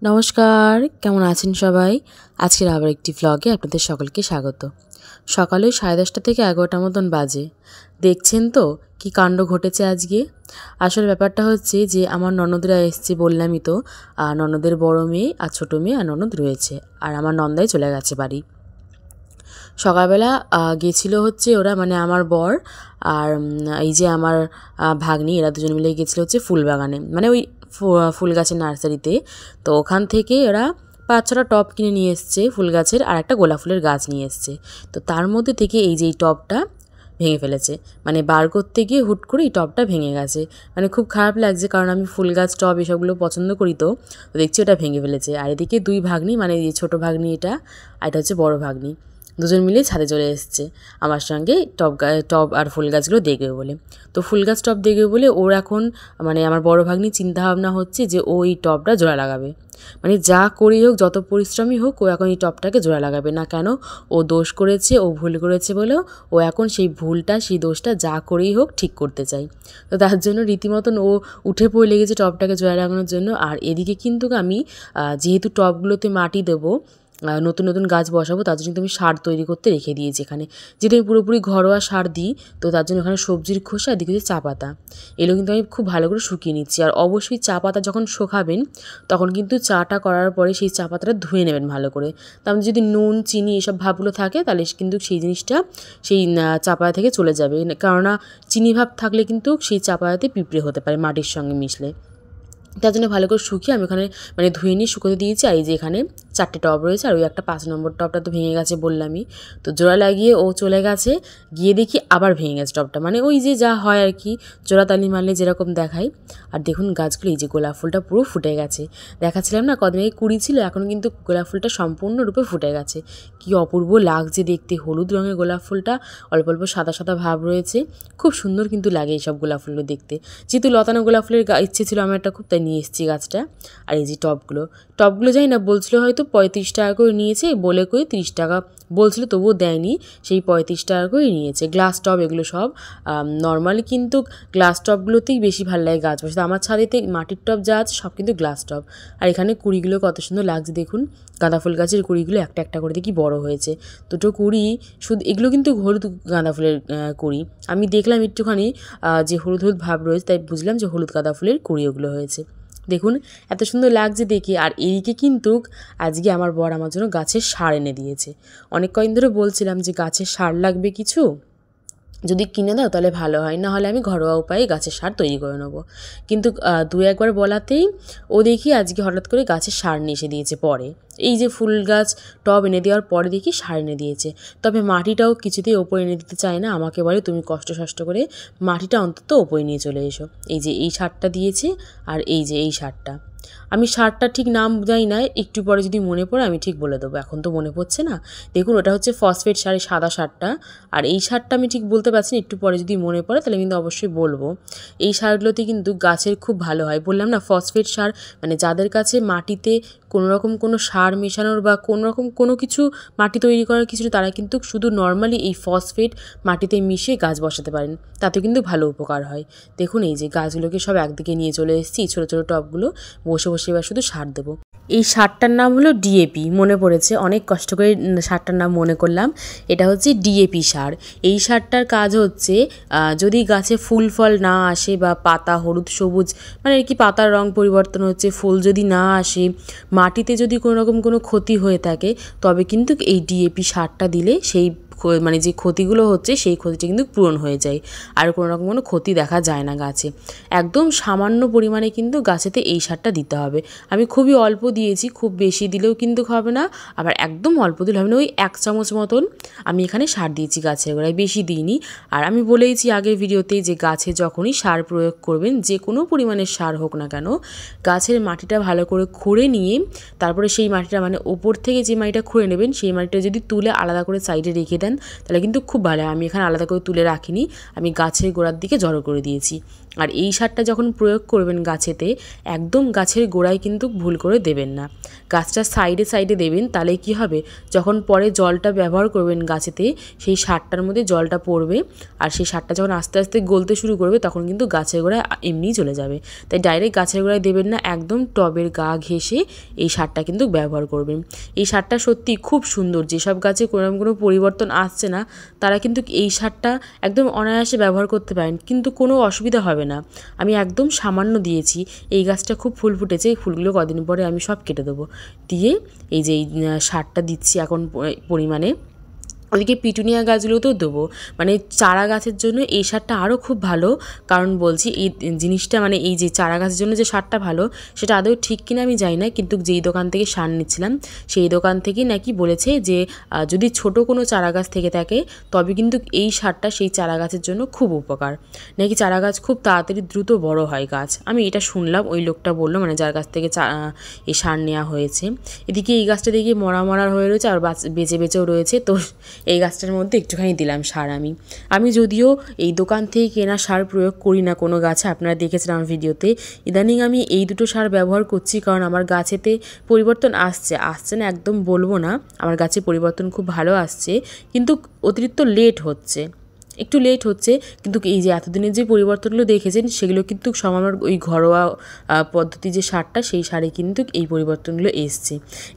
নমস্কার, কেমন আছেন সবাই? আজকের আবার একটি ভ্লগে আপনাদের সকলকে স্বাগত। সকালে 10:30 থেকে 11টা মতন বাজে। দেখছেন তো কি কাণ্ড ঘটেছে আজকে। আসলে ব্যাপারটা হচ্ছে যে আমার ননদরা এসছে, বললামই তো। ননদের বড় মেয়ে আর ছোটো মেয়ে আর ননদ রয়েছে, আর আমার নন্দাই চলে গেছে বাড়ি। সকালবেলা গেছিলো হচ্ছে ওরা, মানে আমার বর আর এই যে আমার ভাগ্নি, এরা দুজন মিলে গেছিলো হচ্ছে ফুল বাগানে, মানে ওই ফুল গাছের নার্সারিতে। তো ওখান থেকে ওরা 5-6টা টব কিনে নিয়ে এসছে ফুল গাছের, আর একটা গোলাপ ফুলের গাছ নিয়ে এসছে। তো তার মধ্যে থেকে এই যে এই টবটা ভেঙে ফেলেছে, মানে বার করতে গিয়ে হুট করে এই টবটা ভেঙে গেছে। মানে খুব খারাপ লাগছে, কারণ আমি ফুল গাছ টব এসবগুলো পছন্দ করি। তো দেখছি ওটা ভেঙে ফেলেছে। আর এদিকে দুই ভাগ্নি, মানে এই ছোটো ভাগ্নি এটা, আর এটা হচ্ছে বড়ো ভাগ্নি, দুজন মিলে ছাদে চলে এসছে আমার সঙ্গে টব আর ফুল গাছগুলো দেখবে বলে। তো ফুল গাছ টব দেখবে বলে ওর এখন, মানে আমার বড় ভাগ্নি চিন্তাভাবনা হচ্ছে যে ও এই টবটা জোড়া লাগাবে। মানে যা করি হোক, যত পরিশ্রমই হোক, ও এখন এই টবটাকে জোড়া লাগাবে না। কেন? ও দোষ করেছে, ও ভুল করেছে বলেও ও এখন সেই ভুলটা, সেই দোষটা যা করেই হোক ঠিক করতে চাই। তো তার জন্য রীতিমতন ও উঠে পড়ে লেগেছে টবটাকে জোড়া লাগানোর জন্য। আর এদিকে কিন্তু আমি যেহেতু টবগুলোতে মাটি দেবো, নতুন নতুন গাছ বসাবো, তার জন্য কিন্তু আমি সার তৈরি করতে রেখে দিয়েছি এখানে, যেটা আমি পুরোপুরি ঘরোয়া সার দিই। তো তার জন্য এখানে সবজির খোসা, এদিকে হচ্ছে চা পাতা, এগুলো কিন্তু আমি খুব ভালো করে শুকিয়ে নিচ্ছি। আর অবশ্যই চা পাতা যখন শুকাবেন, তখন কিন্তু চাটা করার পরে সেই চা পাতাটা ধুয়ে নেবেন ভালো করে। তার মধ্যে যদি নুন, চিনি এসব ভাবগুলো থাকে, তাহলে কিন্তু সেই জিনিসটা সেই চা পাতা থেকে চলে যাবে। কেননা চিনি ভাব থাকলে কিন্তু সেই চা পাতাতে পিঁপড়ে হতে পারে মাটির সঙ্গে মিশলে। তার জন্য ভালো করে শুকিয়ে আমি ওখানে মানে ধুয়ে নিয়ে শুকোতে দিয়েছি। আর এই যে এখানে 4টে টব রয়েছে, আর ওই একটা 5 নম্বর টবটা তো ভেঙে গেছে বললামই। তো জোড়া লাগিয়ে ও চলে গেছে, গিয়ে দেখি আবার ভেঙে গেছে টবটা। মানে ওই যে যা হয় আর কি, জোড়া তালি মারলে যেরকম দেখায়। আর দেখুন গাছগুলো, এই যে গোলাপ ফুলটা পুরো ফুটে গেছে। দেখাচ্ছিলাম না কদিন আগে কুড়ি ছিল, এখন কিন্তু গোলাপ ফুলটা সম্পূর্ণরূপে ফুটে গেছে। কি অপূর্ব লাগছে দেখতে, হলুদ রঙের গোলাপ ফুলটা, অল্প অল্প সাদা সাদা ভাব রয়েছে, খুব সুন্দর কিন্তু লাগে এইসব গোলাপ ফুলগুলো দেখতে। যেহেতু লতানো গোলাপ ফুলের ইচ্ছে ছিল আমার একটা খুব, তাই নিয়ে এসেছি গাছটা। আর এই যে টবগুলো যাই না বলছিল হয়তো 35 টাকা করে নিয়েছে, বলে করে 30 টাকা বলছিল, তবুও দেয়নি, সেই 35 টাকা করে নিয়েছে। গ্লাস টব এগুলো সব নর্মালি কিন্তু গ্লাস টবগুলোতেই বেশি ভালো লাগে গাছ বসাতে। আমার ছাদেতে মাটির টব যা আছে সব কিন্তু গ্লাস টব। আর এখানে কুড়িগুলো কত সুন্দর লাগছে দেখুন, গাঁদা ফুল গাছের কুড়িগুলো একটা একটা করে দেখি বড় হয়েছে। দুটো কুড়ি শুধু, এগুলো কিন্তু হলুদ গাঁদা ফুলের কুড়ি। আমি দেখলাম একটুখানি যে হলুদ হলুদ ভাব রয়েছে, তাই বুঝলাম যে হলুদ গাঁদা ফুলের কুড়ি ওগুলো হয়েছে। দেখুন এত সুন্দর লাগছে দেখে। আর এইদিকে কিন্তু আজকে আমার বর আমার জন্য গাছের সার এনে দিয়েছে। অনেক কদিন ধরে বলছিলাম যে গাছের সার লাগবে কিছু, যদি কিনে দাও তাহলে ভালো হয়, না হলে আমি ঘরোয়া উপায়ে গাছের সার তৈরি করে নেবো। কিন্তু 2-1বার বলাতেই ও দেখি আজকে হঠাৎ করে গাছের সার নিয়ে এসে দিয়েছে। পরে এই যে ফুল গাছ টব এনে দেওয়ার পরে দেখি সার এনে দিয়েছে। তবে মাটিটাও কিছুতেই ওপরে এনে দিতে চায় না, আমাকে বলে তুমি কষ্ট করে মাটিটা অন্তত ওপরে নিয়ে চলে এসো। এই যে এই সারটা দিয়েছে, আর এই যে এই সারটা, আমি সারটা ঠিক নাম জানি না, একটু পরে যদি মনে পড়ে আমি ঠিক বলে দেবো, এখন তো মনে পড়ছে না। দেখুন ওটা হচ্ছে ফসফেট সার, সাদা সারটা। আর এই সারটা আমি ঠিক বলতে পারছি না, একটু পরে যদি মনে পড়ে তাহলে কিন্তু অবশ্যই বলবো। এই সারগুলোতে কিন্তু গাছের খুব ভালো হয়। বললাম না ফসফেট সার, মানে যাদের কাছে মাটিতে কোনো রকম কোনো সার মেশানোর বা কোনো রকম কোনো কিছু মাটি তৈরি করার কিছু, তারা কিন্তু শুধু নর্মালি এই ফসফেট মাটিতে মিশিয়ে গাছ বসাতে পারেন, তাতে কিন্তু ভালো উপকার হয়। দেখুন এই যে গাছগুলোকে সব একদিকে নিয়ে চলে এসেছি, ছোটো ছোটো টবগুলো, বসে বসে এবার শুধু সার দেবো। এই সারটার নাম হলো ডিএপি, মনে পড়েছে, অনেক কষ্ট করে সারটার নাম মনে করলাম। এটা হচ্ছে ডিএপি সার। এই সারটার কাজ হচ্ছে যদি গাছে ফুল ফল না আসে, বা পাতা হলুদ সবুজ, মানে আর কি পাতার রং পরিবর্তন হচ্ছে, ফুল যদি না আসে, মাটিতে যদি কোনো রকম কোনো ক্ষতি হয়ে থাকে, তবে কিন্তু এই ডিএপি সারটা দিলে সেই মানে যে ক্ষতিগুলো হচ্ছে সেই ক্ষতিটা কিন্তু পূরণ হয়ে যায়, আর কোনো রকম কোনো ক্ষতি দেখা যায় না গাছে। একদম সামান্য পরিমাণে কিন্তু গাছেতে এই সারটা দিতে হবে। আমি খুবই অল্প দিয়েছি, খুব বেশি দিলেও কিন্তু হবে না, আবার একদম অল্প দিলে হবে না। ওই 1 চামচ মতন আমি এখানে সার দিয়েছি গাছের গোড়ায়, বেশি দিইনি। আর আমি বলেইছি আগের ভিডিওতে যে গাছে যখনই সার প্রয়োগ করবেন, যে কোনো পরিমাণের সার হোক না কেন, গাছের মাটিটা ভালো করে খুঁড়ে নিয়ে তারপরে সেই মাটিটা, মানে ওপর থেকে যে মাটিটা খুঁড়ে নেবেন, সেই মাটিটা যদি তুলে আলাদা করে সাইডে রেখে দেন তাহলে কিন্তু খুব ভালো হয়। আমি এখানে আলাদা করে তুলে রাখিনি, আমি গাছের গোড়ার দিকে জড়ো করে দিয়েছি। আর এই সারটা যখন প্রয়োগ করবেন গাছেতে একদম গাছের গোড়ায় কিন্তু ভুল করে দেবেন না, গাছটার সাইডে সাইডে দেবেন। তাহলে কি হবে, যখন পরে জলটা ব্যবহার করবেন গাছেতে সেই সারটার মধ্যে জলটা পড়বে, আর সেই সারটা যখন আস্তে আস্তে গলতে শুরু করবে তখন কিন্তু গাছের গোড়ায় এমনিই চলে যাবে। তাই ডাইরেক্ট গাছের গোড়ায় দেবেন না, একদম টবের গা ঘেঁষে এই সারটা কিন্তু ব্যবহার করবেন। এই সারটা সত্যি খুব সুন্দর, যেসব গাছে কোনো পরিবর্তন আসছে না তারা কিন্তু এই সারটা একদম অনায়াসে ব্যবহার করতে পারেন, কিন্তু কোনো অসুবিধা হবে না। আমি একদম সামান্য দিয়েছি, এই গাছটা খুব ফুল ফুটেছে, এই ফুলগুলো কদিন পরে আমি সব কেটে দেবো। দিয়ে এই যে এই সারটা দিচ্ছি এখন পরিমাণে। ওদিকে পিটুনিয়া গাছগুলোতেও দেবো, মানে চারা গাছের জন্য এই সারটা আরও খুব ভালো। কারণ বলছি এই জিনিসটা মানে এই যে চারা গাছের জন্য যে সারটা ভালো সেটা আদৌ ঠিক কিনা আমি জানি না, কিন্তু যেই দোকান থেকে সার নিচ্ছিলাম সেই দোকান থেকেই নাকি বলেছে যে যদি ছোট কোনো চারা গাছ থেকে থাকে তবে কিন্তু এই সারটা সেই চারা গাছের জন্য খুব উপকার, নাকি চারা গাছ খুব তাড়াতাড়ি দ্রুত বড় হয় গাছ। আমি এটা শুনলাম, ওই লোকটা বললো, মানে যার কাছ থেকে এই সার নেওয়া হয়েছে। এদিকে এই গাছটা দেখি মরা হয়ে রয়েছে আর বেঁচে বেঁচেও রয়েছে, তো এই গাছটার মধ্যে একটুখানি দিলাম সার। আমি যদিও এই দোকান থেকে কেনা সার প্রয়োগ করি না কোনো গাছে, আপনারা দেখেছেন আমার ভিডিওতে। ইদানিং আমি এই দুটো সার ব্যবহার করছি কারণ আমার গাছেতে পরিবর্তন আসছে না একদম বলবো না, আমার গাছে পরিবর্তন খুব ভালো আসছে, কিন্তু অতিরিক্ত লেট হচ্ছে, একটু লেট হচ্ছে। কিন্তু এই যে এতদিনের যে পরিবর্তনগুলো দেখেছেন সেগুলো কিন্তু সব আমার ওই ঘরোয়া পদ্ধতি যে সারটা সেই সারে কিন্তু এই পরিবর্তনগুলো এসছে।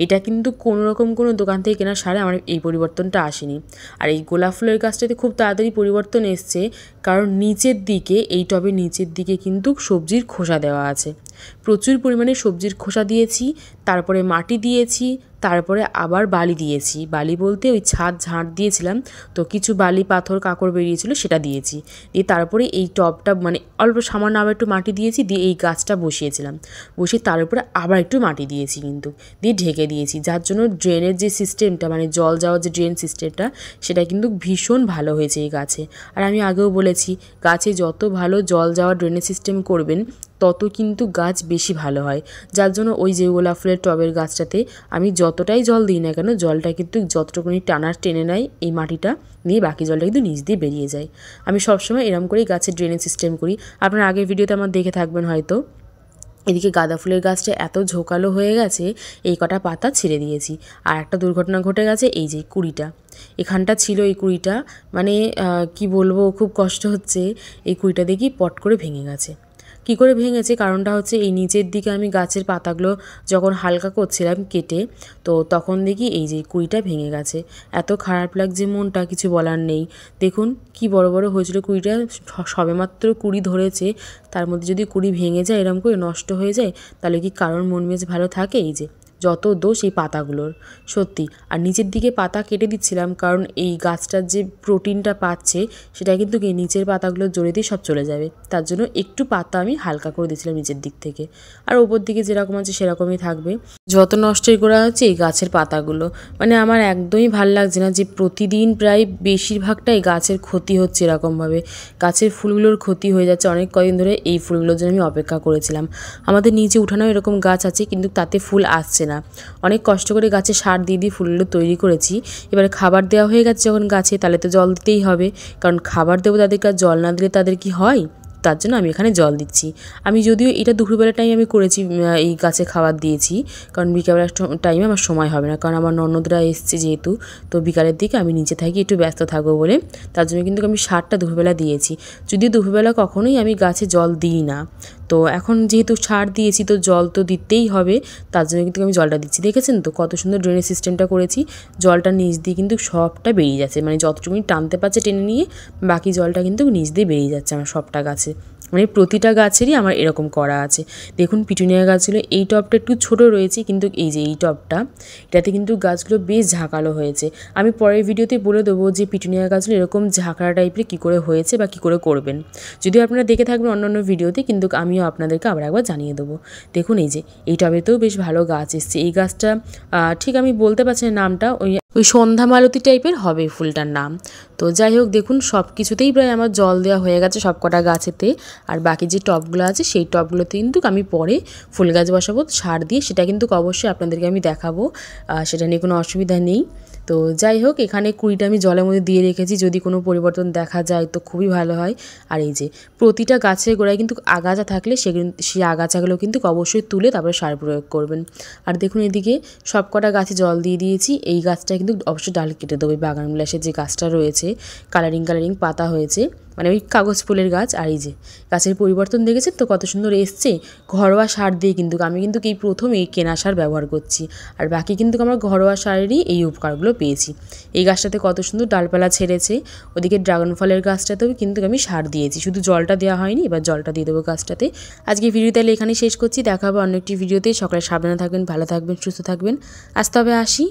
এটা কিন্তু কোনোরকম কোনো দোকান থেকে কেনা সারে আমার এই পরিবর্তনটা আসেনি। আর এই গোলাপ ফুলের গাছটাতে খুব তাড়াতাড়ি পরিবর্তন এসছে, কারণ নিচের দিকে এই টবের নিচের দিকে কিন্তু সবজির খোসা দেওয়া আছে, প্রচুর পরিমাণে সবজির খোসা দিয়েছি, তারপরে মাটি দিয়েছি, তারপরে আবার বালি দিয়েছি। বালি বলতে ওই ছাদ ঝাঁট দিয়েছিলাম, তো কিছু বালি পাথর কাঁকড় বেরিয়েছিল সেটা দিয়েছি। দিয়ে তারপরে এই টবটা মানে অল্প সামান্য আবার একটু মাটি দিয়েছি, দিয়ে এই গাছটা বসিয়েছিলাম, বসিয়ে তার উপরে আবার একটু মাটি দিয়েছি কিন্তু, দিয়ে ঢেকে দিয়েছি, যার জন্য ড্রেনের যে সিস্টেমটা মানে জল যাওয়ার যে ড্রেন সিস্টেমটা সেটা কিন্তু ভীষণ ভালো হয়েছে এই গাছে। আর আমি আগেও বলেছি গাছে যত ভালো জল যাওয়ার ড্রেনেজ সিস্টেম করবেন তত কিন্তু গাছ বেশি ভালো হয়। যার জন্য ওই যে গোলাপ ফুলের টবের গাছটাতে আমি যতটাই জল দিই না কেন জলটা কিন্তু যতটুকুনি টেনে নেয় এই মাটিটা, নিয়ে বাকি জলটা কিন্তু নিচ দিয়ে বেরিয়ে যায়। আমি সবসময় এরকম করেই গাছের ড্রেনেজ সিস্টেম করি, আপনারা আগের ভিডিওতে আমার দেখে থাকবেন হয়তো। এদিকে গাঁদা ফুলের গাছটা এত ঝোঁকালো হয়ে গেছে, এই কটা পাতা ছিঁড়ে দিয়েছি। আর একটা দুর্ঘটনা ঘটে গেছে, এই যে কুড়িটা এখানটা ছিল, এই কুড়িটা মানে কি বলবো, খুব কষ্ট হচ্ছে। এই কুড়িটা দেখি পট করে ভেঙে গেছে। কী করে ভেঙেছে কারণটা হচ্ছে এই নিচের দিকে আমি গাছের পাতাগুলো যখন হালকা করছিলাম কেটে, তো তখন দেখি এই যে কুড়িটা ভেঙে গেছে। এত খারাপ লাগছে মনটা, কিছু বলার নেই। দেখুন কি বড় বড় হয়েছিল কুড়িটা, সবেমাত্র কুড়ি ধরেছে, তার মধ্যে যদি কুড়ি ভেঙে যায় এরকম করে নষ্ট হয়ে যায় তাহলে কি কারোর মন মেজাজ ভালো থাকে? এই যে যত দোষ এই পাতাগুলোর, সত্যি। আর নিচের দিকে পাতা কেটে দিচ্ছিলাম কারণ এই গাছটার যে প্রোটিনটা পাচ্ছে সেটা কিন্তু এই নিচের পাতাগুলোর জড়িয়েতেই সব চলে যাবে, তার জন্য একটু পাতা আমি হালকা করে দিয়েছিলাম নিচের দিক থেকে। আর ওপর দিকে যেরকম আছে সেরকমই থাকবে। যত নষ্টই করা হচ্ছে এই গাছের পাতাগুলো, মানে আমার একদমই ভাল লাগছে না যে প্রতিদিন প্রায় বেশিরভাগটাই গাছের ক্ষতি হচ্ছে এরকমভাবে, গাছের ফুলগুলোর ক্ষতি হয়ে যাচ্ছে। অনেক কদিন ধরে এই ফুলগুলোর জন্য আমি অপেক্ষা করেছিলাম। আমাদের নিচে উঠানো এরকম গাছ আছে কিন্তু তাতে ফুল আসছে না, অনেক কষ্ট করে গাছে সার দিয়ে ফুলগুলো তৈরি করেছি। এবারে খাবার দেওয়া হয়ে গেছে যখন গাছে, তাহলে তো জল দিতেই হবে, কারণ খাবার দেবো তাদেরকে, আর জল না দিলে তাদের কি হয়, তার জন্য আমি এখানে জল দিচ্ছি। আমি যদিও এটা দুপুরবেলা টাইম আমি করেছি, এই গাছে খাবার দিয়েছি, কারণ বিকালবেলা টাইমে আমার সময় হবে না, কারণ আমার ননদরা এসছে যেহেতু, তো বিকালের দিকে আমি নিচে থাকি একটু ব্যস্ত থাকবো বলে, তার জন্য কিন্তু আমি সারটা দুপুরবেলা দিয়েছি। যদিও দুপুরবেলা কখনোই আমি গাছে জল দিই না, তো এখন যেহেতু সার দিয়েছি তো জল তো দিতেই হবে, তার জন্য কিন্তু আমি জলটা দিচ্ছি। দেখেছেন তো কত সুন্দর ড্রেনেজ সিস্টেমটা করেছি, জলটা নিচ দিয়ে কিন্তু সবটা বেরিয়ে যাচ্ছে, মানে যতটুকুনি টানতে পারছে টেনে নিয়ে বাকি জলটা কিন্তু নিচ দিয়ে বেরিয়ে যাচ্ছে আমার সবটা গাছে, মানে প্রতিটা গাছেরই আমার এরকম করা আছে। দেখুন পিটুনিয়া গাছগুলো এই টবটা একটু ছোটো রয়েছে, কিন্তু এই যে এই টবটা এটাতে কিন্তু গাছগুলো বেশ ঝাঁকালো হয়েছে। আমি পরের ভিডিওতে বলে দেবো যে পিটুনিয়া গাছগুলো এরকম ঝাঁকড়া টাইপের কী করে হয়েছে বা কী করে করবেন, যদিও আপনারা দেখে থাকবেন অন্যান্য ভিডিওতে, কিন্তু আমিও আপনাদেরকে আবার একবার জানিয়ে দেবো। দেখুন এই যে এই টবেতেও বেশ ভালো গাছ এসছে। এই গাছটা ঠিক আমি বলতে পারছি না নামটা, ওই সন্ধ্যা মালতী টাইপের হবে ফুলটার নাম। তো যাই হোক দেখুন সব কিছুতেই প্রায় আমার জল দেওয়া হয়ে গেছে সব কটা গাছেতে, আর বাকি যে টবগুলো আছে সেই টবগুলোতে কিন্তু আমি পরে ফুল গাছ বসাবো সার দিয়ে, সেটা কিন্তু অবশ্যই আপনাদেরকে আমি দেখাবো, সেটা নিয়ে কোনো অসুবিধা নেই। তো যাই হোক, এখানে কুড়িটা আমি জলের মধ্যে দিয়ে রেখেছি, যদি কোনো পরিবর্তন দেখা যায় তো খুবই ভালো হয়। আর এই যে প্রতিটা গাছের গোড়ায় কিন্তু আগাছা থাকলে সেই আগাছাগুলো কিন্তু অবশ্যই তুলে তারপরে সার প্রয়োগ করবেন। আর দেখুন এদিকে সব কটা গাছে জল দিয়ে দিয়েছি। এই গাছটা কিন্তু অবশ্যই ডাল কেটে দেবো। বাগান বিলাসের যে গাছটা রয়েছে কালারিং পাতা হয়েছে, মানে ওই কাগজ ফুলের গাছ। আর এই যে গাছের পরিবর্তন দেখেছেন তো কত সুন্দর এসছে। ঘরোয়া সার দিয়ে কিন্তু আমি কিন্তু এই প্রথম এই কেনা সার ব্যবহার করছি, আর বাকি কিন্তু আমরা ঘরোয়া সারেরই এই উপকারগুলো পেয়েছি। এই গাছটাতে কত সুন্দর ডালপালা ছেড়েছে। ওদিকে ড্রাগন ফলের গাছটাতেও কিন্তু আমি সার দিয়েছি, শুধু জলটা দেওয়া হয়নি, এবার জলটা দিয়ে দেবো গাছটাতে। আজকে ভিডিও তাহলে এখানেই শেষ করছি, দেখা হবে অন্য একটি ভিডিওতে। সকালে সাবধানে থাকবেন, ভালো থাকবেন, সুস্থ থাকবেন। আজ তবে আসি।